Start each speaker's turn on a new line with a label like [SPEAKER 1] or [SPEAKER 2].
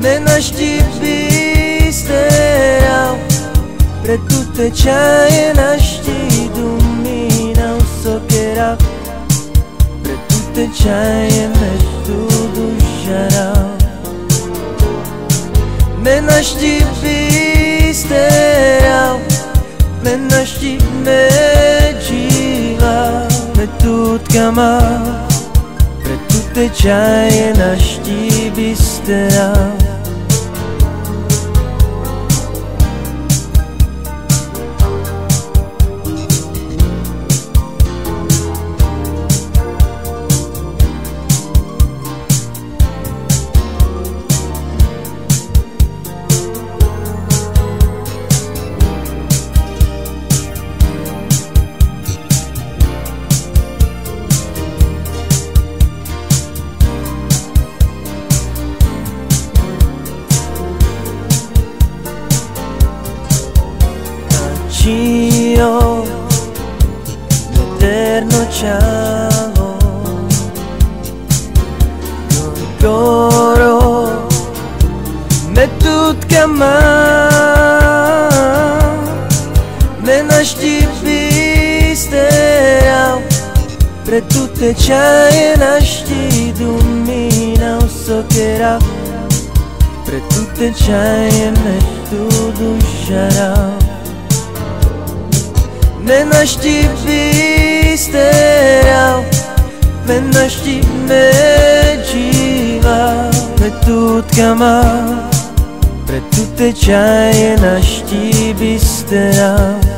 [SPEAKER 1] Menashti bisterau pre tutte ciaie nashti dumina usocherà pre tutte ciaie mestu dusharau Menashti bisterau Menashti mejiva metut kama pre tutte ciaie nashti bisterau Io, l'eterno ciao, con coro, me tut kama, me nashti bisterau, pre tutte ciaie nashti dumina usocherà, pre tutte ciaie me tu dusharau. Menashti bisterau, menashti mejiva, metut kama, pre tutte ciaie nashti bisterau.